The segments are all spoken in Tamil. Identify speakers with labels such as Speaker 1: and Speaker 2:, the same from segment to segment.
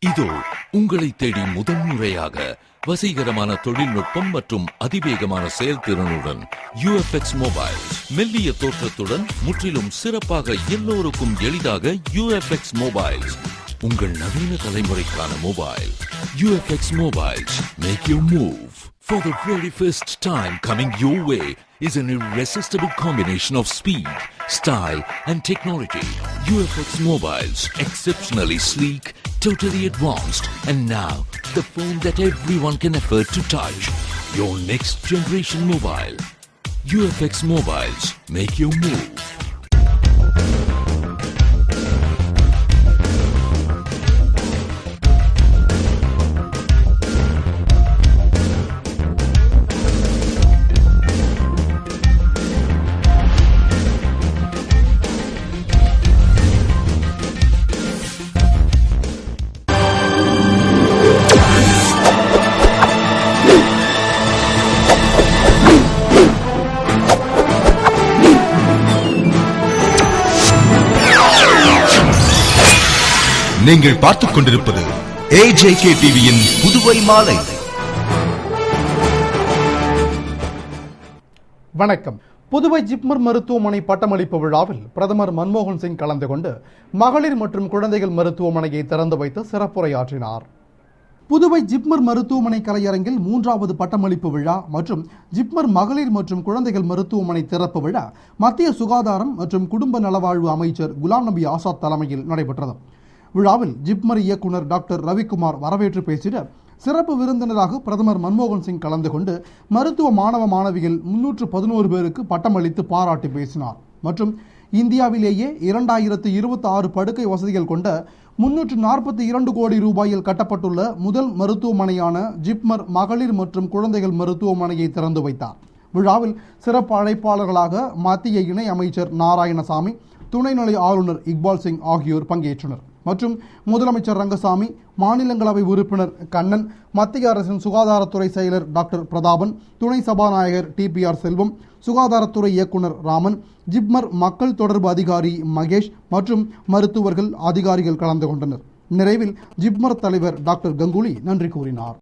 Speaker 1: இதோ உங்களை தேடி முதன்முறையாக வசீகரமான தொழில்நுட்பம் மற்றும் அதிவேகமான செயல்திறனுடன் UFX மொபைல்ஸ். மெல்லிய தோற்றத்துடன் முற்றிலும் சிறப்பாக எல்லோருக்கும் எளிதாக UFX மொபைல்ஸ். உங்கள் நவீன தலைமுறைக்கான mobile UFX Mobiles. Make your move. For the very first time coming your way is an irresistible combination of speed, style and technology. UFX mobiles, exceptionally sleek, totally advanced, and now the phone that everyone can afford to touch. Your next generation mobile. UFX mobiles, make your move.
Speaker 2: நீங்கள் பார்த்துக் கொண்டிருப்பது AJK டிவியின் புதுவை மாலை.
Speaker 3: வணக்கம். புதுவை ஜிப்மர் மருத்துவமனை பட்டமளிப்பு விழாவில் பிரதமர் மன்மோகன் சிங் கலந்து கொண்டு மகளிர் மற்றும் குழந்தைகள் மருத்துவமனையை திறந்து வைத்து சிறப்புரையாற்றினார். புதுவை ஜிப்மர் மருத்துவமனை கலையரங்கில் 3வது பட்டமளிப்பு விழா மற்றும் ஜிப்மர் மகளிர் மற்றும் குழந்தைகள் மருத்துவமனை திறப்பு விழா மத்திய சுகாதாரம் மற்றும் குடும்ப நலவாழ்வு அமைச்சர் குலாம் நபி ஆசாத் தலைமையில் நடைபெற்றது. விழாவில் ஜிப்மர் இயக்குனர் டாக்டர் ரவிக்குமார் வரவேற்று பேசிட, சிறப்பு விருந்தினராக பிரதமர் மன்மோகன் சிங் கலந்து கொண்டு மருத்துவ மாணவ மாணவிகள் 311 பேருக்கு பட்டமளித்து பாராட்டி பேசினார். மற்றும் இந்தியாவிலேயே 2026 படுக்கை வசதிகள் கொண்ட 342 கோடி ரூபாயில் கட்டப்பட்டுள்ள முதல் மருத்துவமனையான ஜிப்மர் மகளிர் மற்றும் குழந்தைகள் மருத்துவமனையை திறந்து வைத்தார். விழாவில் சிறப்பு அழைப்பாளர்களாக மத்திய இணை அமைச்சர் நாராயணசாமி, துணைநிலை ஆளுநர் இக்பால் சிங் ஆகியோர் பங்கேற்றனர். மற்றும் முதலமைச்சர் ரங்கசாமி, மாநிலங்களவை உறுப்பினர் கண்ணன், மத்திய அரசின் சுகாதாரத்துறை செயலர் டாக்டர் பிரதாபன், துணை சபாநாயகர் TPR செல்வம், சுகாதாரத்துறை இயக்குனர் ராமன், ஜிப்மர் மக்கள் தொடர்பு அதிகாரி மகேஷ் மற்றும் மருத்துவர்கள், அதிகாரிகள் கலந்து கொண்டனர். நிறைவில் ஜிப்மர் தலைவர் டாக்டர் கங்குலி நன்றி கூறினார்.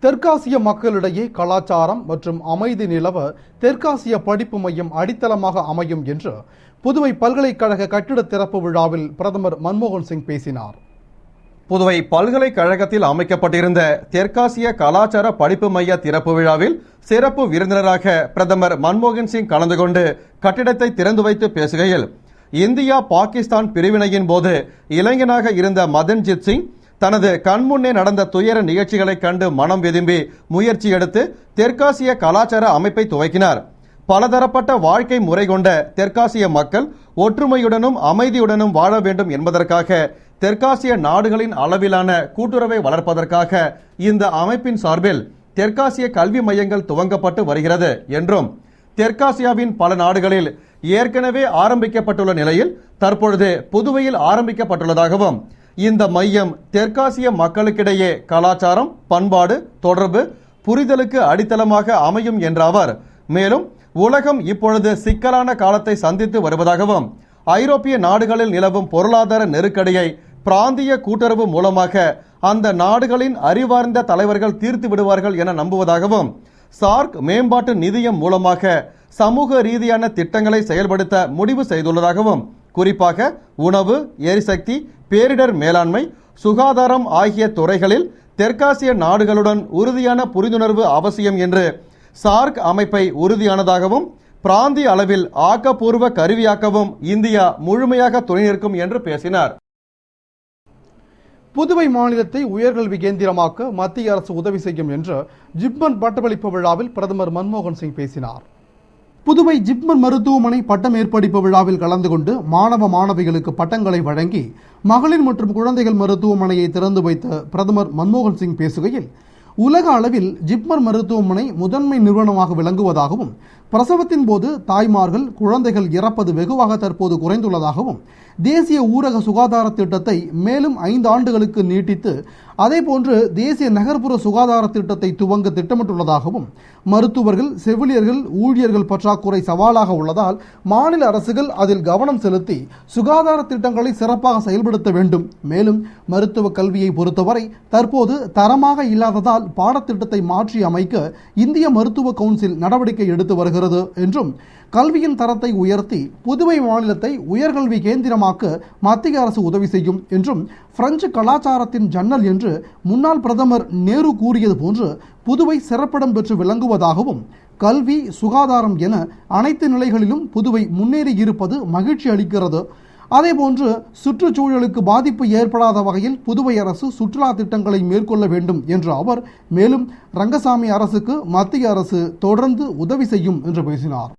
Speaker 3: தெற்காசிய மக்களிடையே கலாச்சாரம் மற்றும் அமைதி நிலவ தெற்காசிய படிப்பு மையம் அடித்தளமாக அமையும் என்று புதுவை பல்கலைக்கழக கட்டிட திறப்பு விழாவில் பிரதமர் மன்மோகன் சிங் பேசினார்.
Speaker 4: புதுவை பல்கலைக்கழகத்தில் அமைக்கப்பட்டிருந்த தெற்காசிய கலாச்சார படிப்பு மைய திறப்பு விழாவில் சிறப்பு விருந்தினராக பிரதமர் மன்மோகன் சிங் கலந்து கொண்டு கட்டிடத்தை திறந்து வைத்து பேசுகையில், இந்தியா பாகிஸ்தான் பிரிவினையின் போது இளைஞனாக இருந்த மதன்ஜித் சிங் தனது கண்முன்னே நடந்த துயர நிகழ்ச்சிகளை கண்டு மனம் வெதும்பி முயற்சி எடுத்து தெற்காசிய கலாச்சார அமைப்பை துவக்கினார். பலதரப்பட்ட வாழ்க்கை முறை கொண்ட தெற்காசிய மக்கள் ஒற்றுமையுடனும் அமைதியுடனும் வாழ வேண்டும் என்பதற்காக தெற்காசிய நாடுகளின் அளவிலான கூட்டுறவை வளர்ப்பதற்காக இந்த அமைப்பின் சார்பில் தெற்காசிய கல்வி மையங்கள் துவங்கப்பட்டு வருகிறது என்றும், தெற்காசியாவின் பல நாடுகளில் ஏற்கனவே ஆரம்பிக்கப்பட்டுள்ள நிலையில் தற்பொழுது புதுவையில் ஆரம்பிக்கப்பட்டுள்ளதாகவும், இந்த மையம் தெற்காசிய மக்களுக்கிடையே கலாச்சாரம், பண்பாடு, தொடர்பு, புரிதலுக்கு அடித்தளமாக அமையும் என்ற அவர், மேலும் உலகம் இப்பொழுது சிக்கலான காலத்தை சந்தித்து வருவதாகவும், ஐரோப்பிய நாடுகளில் நிலவும் பொருளாதார நெருக்கடியை பிராந்திய கூட்டுறவு மூலமாக அந்த நாடுகளின் அறிவார்ந்த தலைவர்கள் தீர்த்து விடுவார்கள் என நம்புவதாகவும், சார்க் மேம்பாட்டு நிதியம் மூலமாக சமூக ரீதியான திட்டங்களை செயல்படுத்த முடிவு செய்துள்ளதாகவும், குறிப்பாக உணவு, எரிசக்தி, பேரிடர் மேலாண்மை, சுகாதாரம் ஆகிய துறைகளில் தெற்காசிய நாடுகளுடன் உறுதியான புரிந்துணர்வு அவசியம் என்று சார்க் அமைப்பை உறுதியானதாகவும், பிராந்திய அளவில் ஆக்கப்பூர்வ கருவியாக்கவும் இந்தியா முழுமையாக துணை நிற்கும் என்று பேசினார்.
Speaker 3: புதுவை மாநிலத்தை உயர்கல்வி கேந்திரமாக்க மத்திய அரசு உதவி செய்யும் என்று ஜிப்மர் பட்டமளிப்பு விழாவில் பிரதமர் மன்மோகன் சிங் பேசினார். புதுவை ஜிப்மர் மருத்துவமனை பட்டமேற்படிப்பு விழாவில் கலந்து கொண்டு மாணவ மாணவிகளுக்கு பட்டங்களை வழங்கி மகளிர் மற்றும் குழந்தைகள் மருத்துவமனையை திறந்து வைத்த பிரதமர் மன்மோகன் சிங் பேசுகையில், உலக அளவில் ஜிப்மர் மருத்துவமனை முதன்மை நிறுவனமாக விளங்குவதாகவும், பிரசவத்தின் போது தாய்மார்கள், குழந்தைகள் இறப்பது வெகுவாக தற்போது குறைந்துள்ளதாகவும், தேசிய ஊரக சுகாதார திட்டத்தை மேலும் 5 ஆண்டுகளுக்கு நீட்டித்து அதேபோன்று தேசிய நகர்ப்புற சுகாதார திட்டத்தை துவங்க திட்டமிட்டுள்ளதாகவும் மருத்துவர்கள், செவிலியர்கள், ஊழியர்கள் பற்றாக்குறை சவாலாக உள்ளதால் மாநில அரசுகள் அதில் கவனம் செலுத்தி சுகாதார திட்டங்களை சிறப்பாக செயல்படுத்த வேண்டும். மேலும் மருத்துவ கல்வியை பொறுத்தவரை தற்போது தரமாக இல்லாததால் பாடத்திட்டத்தை மாற்றி அமைக்க இந்திய மருத்துவ கவுன்சில் நடவடிக்கை எடுத்து வருகிறது என்றும், கல்வியின் தரத்தை உயர்த்தி புதுவை மாநிலத்தை உயர்கல்வி கேந்திரமாக்க மத்திய அரசு உதவி செய்யும் என்றும், பிரெஞ்சு கலாச்சாரத்தின் ஜன்னல் என்று முன்னாள் பிரதமர் நேரு கூறியது போன்று புதுவை சிறப்பிடம் பெற்று விளங்குவதாகவும், கல்வி, சுகாதாரம் என அனைத்து நிலைகளிலும் புதுவை முன்னேறி இருப்பது மகிழ்ச்சி அளிக்கிறது. அதேபோன்று சுற்றுச்சூழலுக்கு பாதிப்பு ஏற்படாத வகையில் புதுவை அரசு சுற்றுலா திட்டங்களை மேற்கொள்ள வேண்டும் என்ற அவர் மேலும் ரங்கசாமி அரசுக்கு மத்திய அரசு தொடர்ந்து உதவி செய்யும் என்று பேசினார்.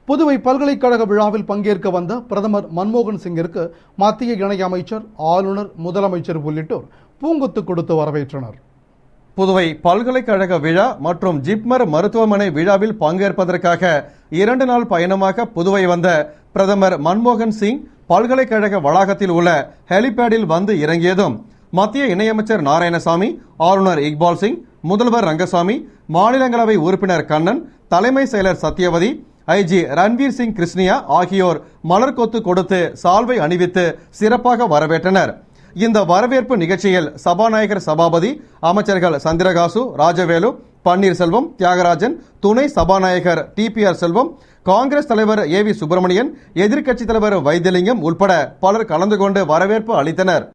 Speaker 3: புதுவை பல்கலைக்கழக விழாவில் பங்கேற்க வந்த பிரதமர் மன்மோகன் சிங்கிற்கு மத்திய இணையமைச்சர், ஆளுநர், முதலமைச்சர் உள்ளிட்டோர் பூங்கொத்து கொடுத்து வரவேற்றனர்.
Speaker 4: புதுவை பல்கலைக்கழக விழா மற்றும் ஜிப்மர் மருத்துவமனை விழாவில் பங்கேற்பதற்காக 2 நாள் பயணமாக புதுவை வந்த பிரதமர் மன்மோகன் சிங் பல்கலைக்கழக வளாகத்தில் உள்ள ஹெலிபேடில் வந்து இறங்கியதும் மத்திய இணையமைச்சர் நாராயணசாமி, ஆளுநர் இக்பால் சிங், முதல்வர் ரங்கசாமி, மாநிலங்களவை உறுப்பினர் கண்ணன், தலைமை செயலர் சத்யவதி, ஐஜி ரன்வீர் சிங் கிருஷ்ணியா ஆகியோர் மலர்கொத்து கொடுத்து சால்வை அணிவித்து சிறப்பாக வரவேற்றனர். இந்த வரவேற்பு நிகழ்ச்சியில் சபாநாயகர் சபாபதி, அமைச்சர்கள் சந்திரகாசு, ராஜவேலு, பன்னீர்செல்வம், தியாகராஜன், துணை சபாநாயகர் TPR செல்வம், காங்கிரஸ் தலைவர் AV சுப்பிரமணியன், எதிர்க்கட்சித் தலைவர் வைத்தியலிங்கம் உட்பட பலர் கலந்து கொண்டு வரவேற்பு அளித்தனர்.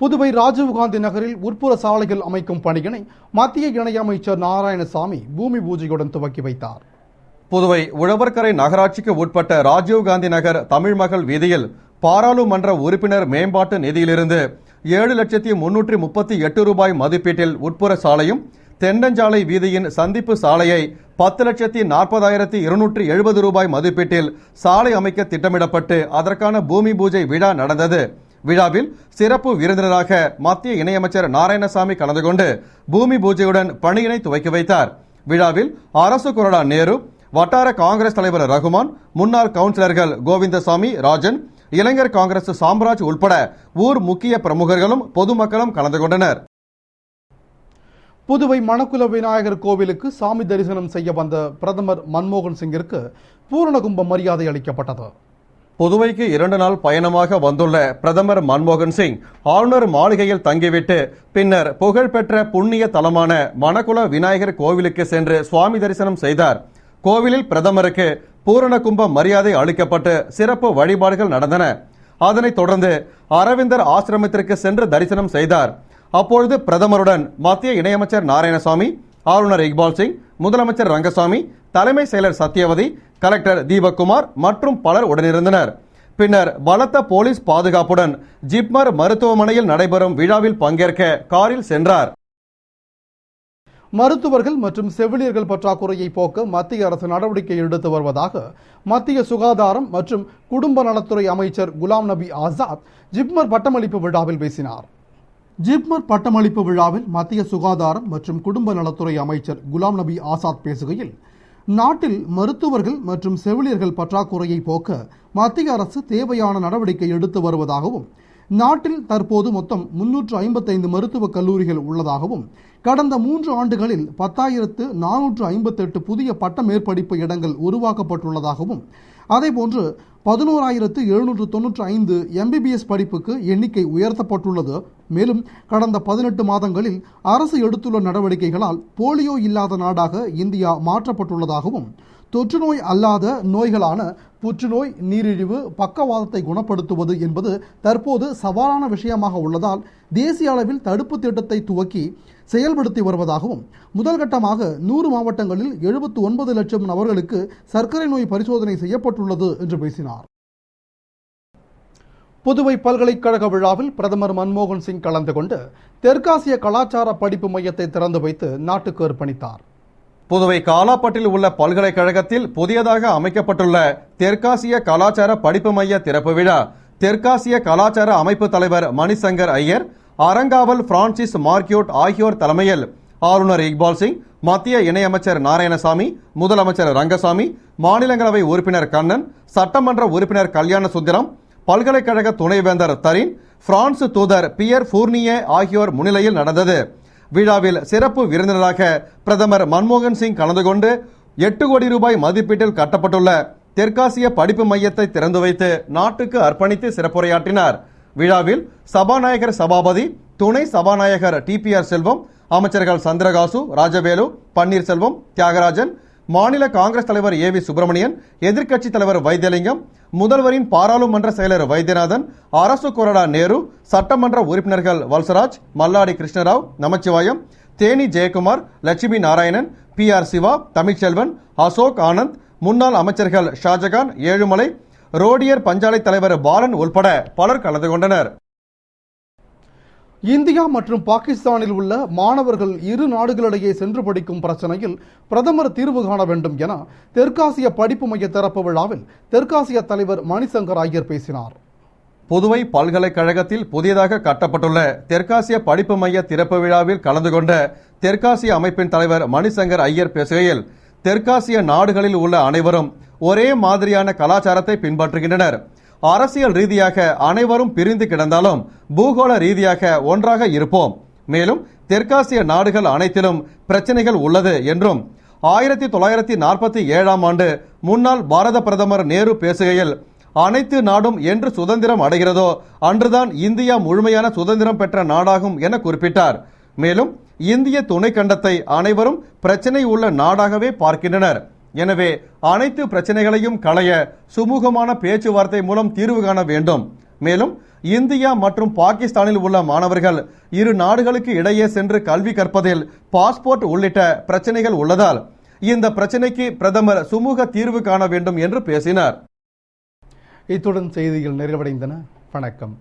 Speaker 3: புதுவை ராஜீவ்காந்தி நகரில் உட்புற சாலைகள் அமைக்கும் பணியினை மத்திய இணையமைச்சர் நாராயணசாமி பூமி பூஜையுடன் துவக்கி வைத்தார்.
Speaker 4: புதுவை உழவர்கரை நகராட்சிக்கு உட்பட்ட ராஜீவ்காந்தி நகர் தமிழ்மகள் வீதியில் பாராளுமன்ற உறுப்பினர் மேம்பாட்டு நிதியிலிருந்து 7,338 ரூபாய் மதிப்பீட்டில் உட்புற சாலையும், தென்னஞ்சாலை வீதியின் சந்திப்பு சாலையை 10,40,270 ரூபாய் மதிப்பீட்டில் சாலை அமைக்க திட்டமிடப்பட்டு அதற்கான பூமி பூஜை விழா நடந்தது. விழாவில் சிறப்பு விருந்தினராக மத்திய இணையமைச்சர் நாராயணசாமி கலந்து கொண்டு பூமி பூஜையுடன் பணியினை துவக்கி வைத்தார். விழாவில் அரசு கொறடா நேரு, வட்டார காங்கிரஸ் தலைவர் ரகுமான், முன்னாள் கவுன்சிலர்கள் கோவிந்தசாமி, ராஜன், இளைஞர் காங்கிரஸ் சாம்ராஜ் உட்பட ஊர் முக்கிய பிரமுகர்களும் பொதுமக்களும் கலந்து கொண்டனர்.
Speaker 3: புதுவை மணக்குல விநாயகர் கோவிலுக்கு சாமி தரிசனம் செய்ய வந்த பிரதமர் மன்மோகன் சிங்கிற்கு பூரணகும்ப மரியாதை அளிக்கப்பட்டது.
Speaker 4: புதுவைக்கு 2 நாள் பயணமாக வந்துள்ள பிரதமர் மன்மோகன் சிங் ஆளுநர் மாளிகையில் தங்கிவிட்டு பின்னர் புகழ்பெற்ற புண்ணிய தலமான மணக்குல விநாயகர் கோவிலுக்கு சென்று சுவாமி தரிசனம் செய்தார். கோவிலில் பிரதமருக்கு பூரணகும்ப மரியாதை அளிக்கப்பட்டு சிறப்பு வழிபாடுகள் நடந்தன. அதனைத் தொடர்ந்து அரவிந்தர் ஆசிரமத்திற்கு சென்று தரிசனம் செய்தார். அப்பொழுது பிரதமருடன் மத்திய இணையமைச்சர் நாராயணசாமி, ஆளுநர் இக்பால் சிங், முதலமைச்சர் ரங்கசாமி, தலைமை செயலர் சத்யவதி, கலெக்டர் தீபக்குமார் மற்றும் பலர் உடனிருந்தனர். பின்னர் பலத்த போலீஸ் பாதுகாப்புடன் ஜிப்மர் மருத்துவமனையில் நடைபெறும் விழாவில் பங்கேற்க காரில் சென்றார்.
Speaker 3: மருத்துவர்கள் மற்றும் செவிலியர்கள் பற்றாக்குறையை போக்க மத்திய அரசு நடவடிக்கை எடுத்து வருவதாக மத்திய சுகாதாரம் மற்றும் குடும்ப நலத்துறை அமைச்சர் குலாம் நபி ஆசாத் ஜிப்மர் பட்டமளிப்பு விழாவில் பேசினார். ஜிப்மர் பட்டமளிப்பு விழாவில் மத்திய சுகாதாரம் மற்றும் குடும்ப நலத்துறை அமைச்சர் குலாம் நபி ஆசாத் பேசுகையில், நாட்டில் மருத்துவர்கள் மற்றும் செவிலியர்கள் பற்றாக்குறையை போக்க மத்திய அரசு தேவையான நடவடிக்கை எடுத்து வருவதாகவும், நாட்டில் தற்போது மொத்தம் 355 மருத்துவக் கல்லூரிகள் உள்ளதாகவும், கடந்த 3 ஆண்டுகளில் 10,458 புதிய பட்ட மேற்படிப்பு இடங்கள் உருவாக்கப்பட்டுள்ளதாகவும், அதேபோன்று 11,795 MBBS படிப்புக்கு எண்ணிக்கை உயர்த்தப்பட்டுள்ளது. மேலும் கடந்த 18 மாதங்களில் அரசு எடுத்துள்ள நடவடிக்கைகளால் போலியோ இல்லாத நாடாக இந்தியா மாற்றப்பட்டுள்ளதாகவும், தொற்றுநோய் அல்லாத நோய்களான புற்றுநோய், நீரிழிவு, பக்கவாதத்தை குணப்படுத்துவது என்பது தற்போது சவாலான விஷயமாக உள்ளதால் தேசிய அளவில் தடுப்பு திட்டத்தை துவக்கி செயல்படுத்தி வருவதாகவும், முதல் கட்டமாக 100 மாவட்டங்களில் 79 லட்சம் நபர்களுக்கு சர்க்கரை நோய் பரிசோதனை செய்யப்பட்டுள்ளது என்று பேசினார். புதுவை பல்கலைக்கழக விழாவில் பிரதமர் மன்மோகன் சிங் கலந்து கொண்டு தெற்காசிய கலாச்சார படிப்பு மையத்தை திறந்து வைத்து நாட்டுக்கு அர்ப்பணித்தார்.
Speaker 4: புதுவை காலாப்பட்டில் உள்ள பல்கலைக்கழகத்தில் புதியதாக அமைக்கப்பட்டுள்ள தெற்காசிய கலாச்சார படிப்பு மைய திறப்பு விழா தெற்காசிய கலாச்சார அமைப்பு தலைவர் மணிசங்கர் ஐயர், அறங்காவல் பிரான்சிஸ் மார்க்யூட் ஆகியோர் தலைமையில் ஆளுநர் இக்பால் சிங், மத்திய இணையமைச்சர் நாராயணசாமி, முதலமைச்சர் ரங்கசாமி, மாநிலங்களவை உறுப்பினர் கண்ணன், சட்டமன்ற உறுப்பினர் கல்யாண சுந்தரம், பல்கலைக்கழக துணைவேந்தர் தரீன், பிரான்ஸ் தூதர் பியர் ஃபூர்னியே ஆகியோர் முன்னிலையில் நடந்தது. விழாவில் சிறப்பு விருந்தினராக பிரதமர் மன்மோகன் சிங் கலந்து கொண்டு 8 கோடி ரூபாய் மதிப்பீட்டில் கட்டப்பட்டுள்ள தெற்காசிய படிப்பு மையத்தை திறந்து வைத்து நாட்டுக்கு அர்ப்பணித்து சிறப்புரையாற்றினார். விழாவில் சபாநாயகர் சபாபதி, துணை சபாநாயகர் TPR செல்வம், அமைச்சர்கள் சந்திரகாசு, ராஜவேலு, பன்னீர்செல்வம், தியாகராஜன், மாநில காங்கிரஸ் தலைவர் AV சுப்பிரமணியன், எதிர்க்கட்சி தலைவர் வைத்தியலிங்கம், முதல்வரின் பாராளுமன்ற செயலர் வைத்தியநாதன், அரசு கொறடா நேரு, சட்டமன்ற உறுப்பினர்கள் வல்சராஜ், மல்லாடி கிருஷ்ணராவ், நமச்சிவாயம், தேனி ஜெயக்குமார், லட்சுமி நாராயணன், PR சிவா, தமிழ்ச்செல்வன், அசோக் ஆனந்த், முன்னாள் அமைச்சர்கள் ஷாஜகான், ஏழுமலை, ரோடியர் பஞ்சாலை தலைவர் பாலன் உள்பட பலர் கலந்து கொண்டனர்.
Speaker 3: இந்தியா மற்றும் பாகிஸ்தானில் உள்ள மாணவர்கள் இரு நாடுகளிடையே சென்று படிக்கும் பிரச்சனையில் பிரதமர் தீர்வு காண வேண்டும் என தெற்காசிய படிப்பு மைய திறப்பு விழாவில் தெற்காசிய தலைவர் மணிசங்கர் ஐயர் பேசினார்.
Speaker 4: புதுவை பல்கலைக்கழகத்தில் புதியதாக கட்டப்பட்டுள்ள தெற்காசிய படிப்பு மைய திறப்பு விழாவில் கலந்து கொண்ட தெற்காசிய அமைப்பின் தலைவர் மணிசங்கர் ஐயர் பேசுகையில், தெற்காசிய நாடுகளில் உள்ள அனைவரும் ஒரே மாதிரியான கலாச்சாரத்தை பின்பற்றுகின்றனர். அரசியல் ரீதியாக அனைவரும் பிரிந்து கிடந்தாலும் பூகோள ரீதியாக ஒன்றாக இருப்போம். மேலும் தெற்காசிய நாடுகள் அனைத்திலும் பிரச்சனைகள் உள்ளது என்றும் 1947ஆம் ஆண்டு முன்னாள் பாரத பிரதமர் நேரு பேசுகையில், அனைத்து நாடும் என்று சுதந்திரம் அடைகிறதோ அன்றுதான் இந்தியா முழுமையான சுதந்திரம் பெற்ற நாடாகும் என குறிப்பிட்டார். மேலும் இந்திய துணைக்கண்டத்தை அனைவரும் பிரச்சனை உள்ள நாடாகவே பார்க்கின்றனர். எனவே அனைத்து பிரச்சனைகளையும் களைய சுமூகமான பேச்சுவார்த்தை மூலம் தீர்வு காண வேண்டும். மேலும் இந்தியா மற்றும் பாகிஸ்தானில் உள்ள மாணவர்கள் இரு நாடுகளுக்கு இடையே சென்று கல்வி கற்பதில் பாஸ்போர்ட் உள்ளிட்ட பிரச்சனைகள் உள்ளதால் இந்த பிரச்சனைக்கு பிரதமர் சுமூக தீர்வு காண வேண்டும் என்று பேசினார்.
Speaker 3: இத்துடன் செய்திகள் நிறைவடைந்தன. வணக்கம்.